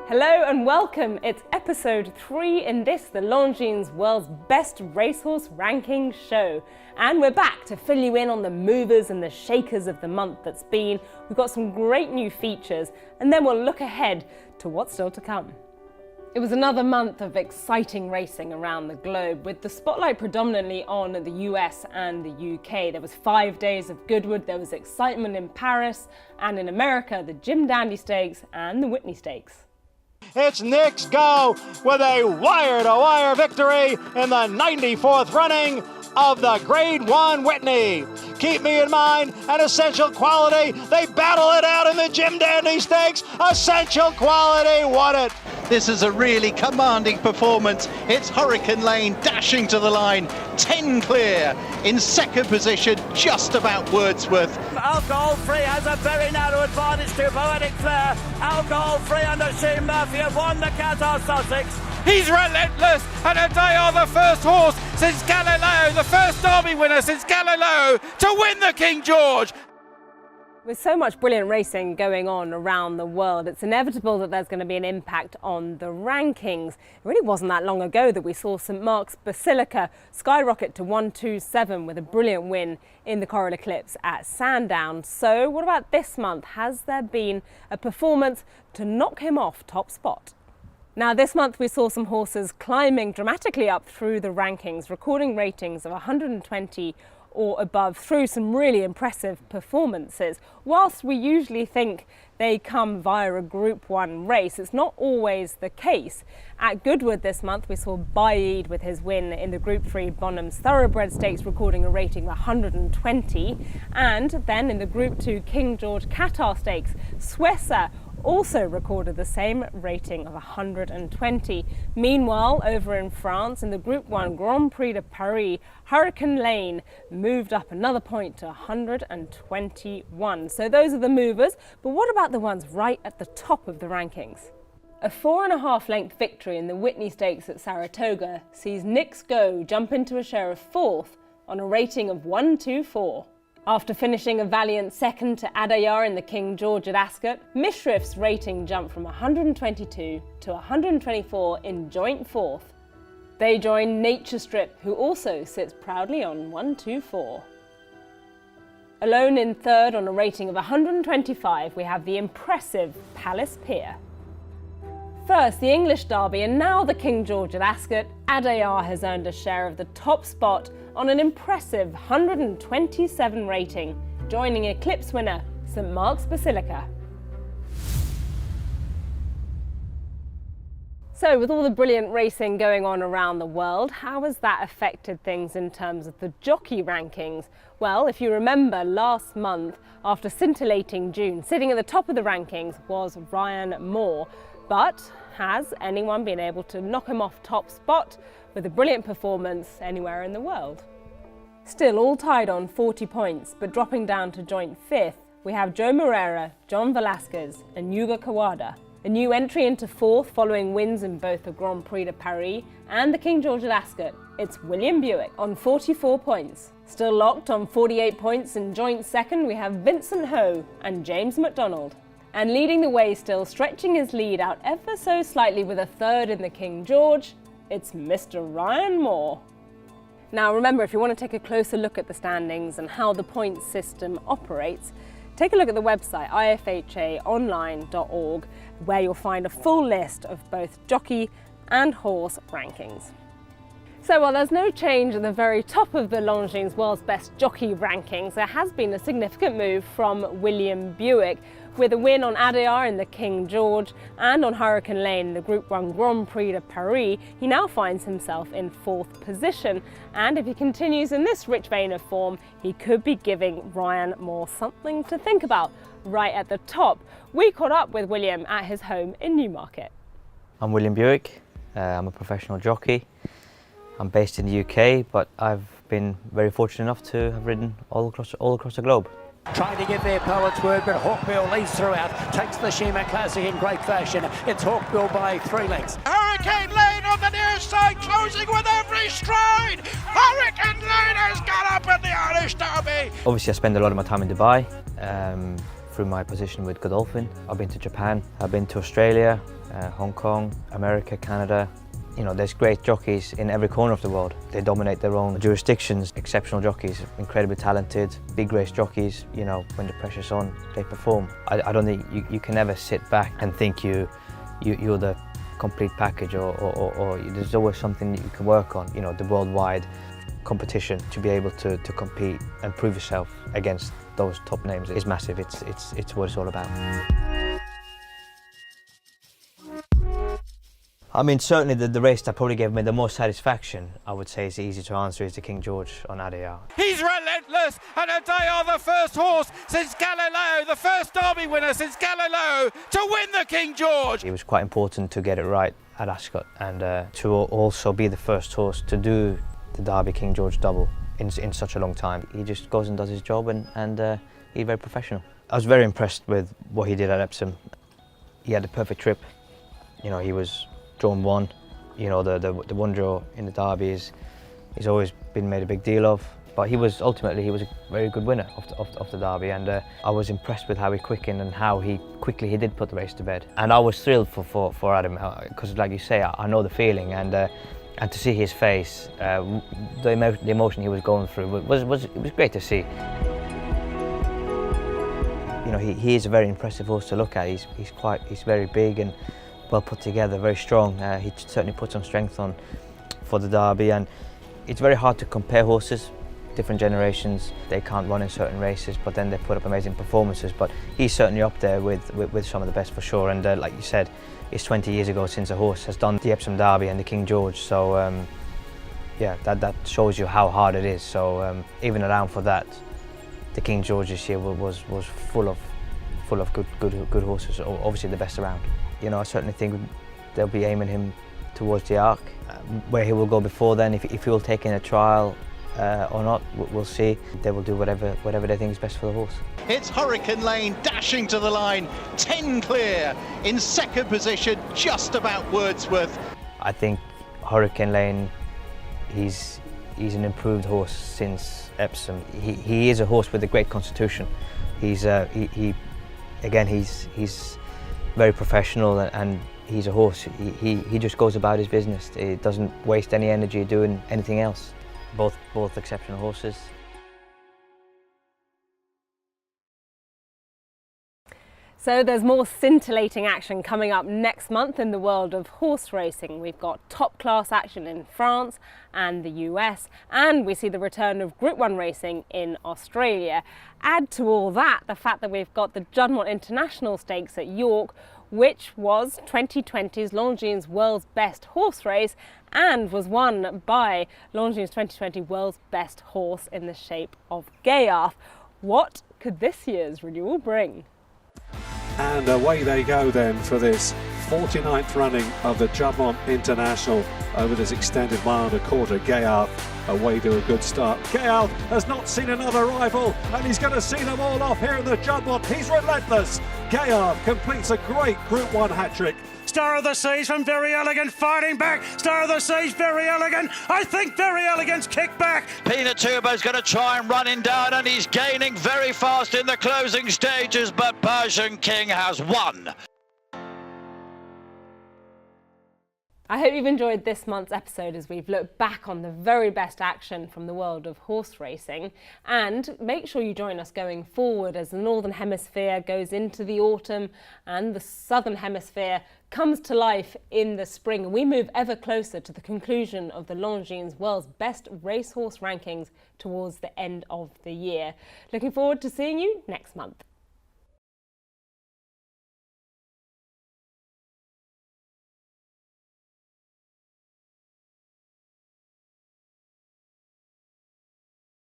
Hello and welcome. It's episode 3 in this, the Longines World's Best Racehorse Ranking Show. And we're back to fill you in on the movers and the shakers of the month that's been. We've got some great new features and then we'll look ahead to what's still to come. It was another month of exciting racing around the globe, with the spotlight predominantly on the US and the UK. There was 5 days of Goodwood, there was excitement in Paris, and in America, the Juddmonte Stakes and the Whitney Stakes. It's Nick's Go with a wire-to-wire victory in the 94th running of the Grade 1 Whitney. Keep me in mind, an essential quality. They battle it out in the Juddmonte Stakes. Essential quality won it. This is a really commanding performance. It's Hurricane Lane dashing to the line, 10 clear. In second position, just about Wordsworth. Alcohol-free has a very narrow advantage to Poetic Flair. Alcohol-free under Shane Murphy have won the Qatar Sussex. He's relentless, and a day are the first horse since Galileo, the first Derby winner since Galileo, to win the King George. With so much brilliant racing going on around the world, it's inevitable that there's going to be an impact on the rankings. It really wasn't that long ago that we saw St Mark's Basilica skyrocket to 127 with a brilliant win in the Coral Eclipse at Sandown. So what about this month? Has there been a performance to knock him off top spot? Now this month we saw some horses climbing dramatically up through the rankings, recording ratings of 120 or above through some really impressive performances. Whilst we usually think they come via a Group 1 race, it's not always the case. At Goodwood this month we saw Baaeed with his win in the Group 3 Bonham's Thoroughbred Stakes recording a rating of 120, and then in the Group 2 King George Qatar Stakes, Swessa also recorded the same rating of 120. Meanwhile, over in France, in the Group 1 Grand Prix de Paris, Hurricane Lane moved up another point to 121. So those are the movers, but what about the ones right at the top of the rankings? A 4.5 length victory in the Whitney Stakes at Saratoga sees Nick's Go jump into a share of 4th on a rating of 124. After finishing a valiant second to Adayar in the King George at Ascot, Mishriff's rating jumped from 122 to 124 in joint 4th. They join Nature Strip, who also sits proudly on 124. Alone in 3rd on a rating of 125, we have the impressive Palace Pier. First, the English Derby, and now the King George at Ascot, Adayar has earned a share of the top spot on an impressive 127 rating, joining Eclipse winner St Mark's Basilica. So with all the brilliant racing going on around the world, how has that affected things in terms of the jockey rankings? Well, if you remember last month, after scintillating June, sitting at the top of the rankings was Ryan Moore. But has anyone been able to knock him off top spot with a brilliant performance anywhere in the world? Still all tied on 40 points, but dropping down to joint 5th, we have Joe Moreira, John Velasquez and Yuga Kawada. A new entry into 4th following wins in both the Grand Prix de Paris and the King George at Ascot. It's William Buick on 44 points. Still locked on 48 points in joint 2nd, we have Vincent Ho and James McDonald. And leading the way still, stretching his lead out ever so slightly with a 3rd in the King George, it's Mr. Ryan Moore. Now remember, if you want to take a closer look at the standings and how the point system operates, take a look at the website ifhaonline.org, where you'll find a full list of both jockey and horse rankings. So while there's no change at the very top of the Longines World's Best Jockey rankings, there has been a significant move from William Buick, with a win on Adayar in the King George and on Hurricane Lane in the Group 1 Grand Prix de Paris. He now finds himself in 4th position, and if he continues in this rich vein of form, he could be giving Ryan Moore something to think about right at the top. We caught up with William at his home in Newmarket. I'm William Buick. I'm a professional jockey. I'm based in the UK, but I've been very fortunate enough to have ridden all across the globe. Trying to get their poet's word, but Hawkbill leads throughout, takes the Shima Classic in great fashion. It's Hawkbill by 3 lengths. Hurricane Lane on the near side, closing with every stride. Hurricane Lane has got up in the Irish Derby. Obviously I spend a lot of my time in Dubai, through my position with Godolphin. I've been to Japan, I've been to Australia, Hong Kong, America, Canada. You know, there's great jockeys in every corner of the world. They dominate their own jurisdictions. Exceptional jockeys, incredibly talented, big race jockeys. You know, when the pressure's on, they perform. I don't think you can ever sit back and think you're the complete package, or there's always something you can work on. You know, the worldwide competition, to be able to compete and prove yourself against those top names is massive. It's what it's all about. I mean, certainly the race that probably gave me the most satisfaction, I would say is easy to answer, is the King George on Adayar. He's relentless, and Adayar, the first horse since Galileo, the first Derby winner since Galileo, to win the King George. It was quite important to get it right at Ascot, and to also be the first horse to do the Derby King George double in such a long time. He just goes and does his job, and he's very professional. I was very impressed with what he did at Epsom. He had the perfect trip. You know, he was drawn one. You know, the one draw in the Derby he's always been made a big deal of. But he was ultimately a very good winner of the Derby, and I was impressed with how he quickened and how quickly he did put the race to bed. And I was thrilled for Adam, because like you say, I know the feeling, and to see his face, the emotion he was going through it was great to see. You know, he is a very impressive horse to look at. He's very big and well put together, very strong. He certainly put some strength on for the Derby, and it's very hard to compare horses. Different generations, they can't run in certain races, but then they put up amazing performances. But he's certainly up there with some of the best for sure. And like you said, it's 20 years ago since a horse has done the Epsom Derby and the King George. So yeah, that shows you how hard it is. So even around for that, the King George this year was full of good horses. Obviously the best around. You know, I certainly think they'll be aiming him towards the Arc. Where he will go before then, if he will take in a trial or not, we'll see. They will do whatever they think is best for the horse. It's Hurricane Lane dashing to the line, 10 clear, in second position, just about Wordsworth. I think Hurricane Lane, he's an improved horse since Epsom. He is a horse with a great constitution. He's very professional, and he's a horse. He just goes about his business. He doesn't waste any energy doing anything else. Both exceptional horses. So there's more scintillating action coming up next month in the world of horse racing. We've got top-class action in France and the US, and we see the return of Group 1 racing in Australia. Add to all that the fact that we've got the Juddmonte International Stakes at York, which was 2020's Longines World's Best Horse Race and was won by Longines 2020 World's Best Horse in the shape of Gayarth. What could this year's renewal bring? And away they go then for this 49th running of the Juddmonte International over this extended mile and a quarter. Gayarth away to a good start. Gayarth has not seen another rival, and he's going to see them all off here in the Juddmonte. He's relentless. Gayarth completes a great Group 1 hat-trick. Star of the Seas from Very Elegant fighting back. Star of the Seas, Very Elegant. I think Very Elegant's kicked back. Peanut Turbo's going to try and run him down, and he's gaining very fast in the closing stages, but Persian King has won. I hope you've enjoyed this month's episode as we've looked back on the very best action from the world of horse racing, and make sure you join us going forward as the Northern Hemisphere goes into the autumn and the Southern Hemisphere comes to life in the spring, and we move ever closer to the conclusion of the Longines World's Best Racehorse rankings towards the end of the year. Looking forward to seeing you next month.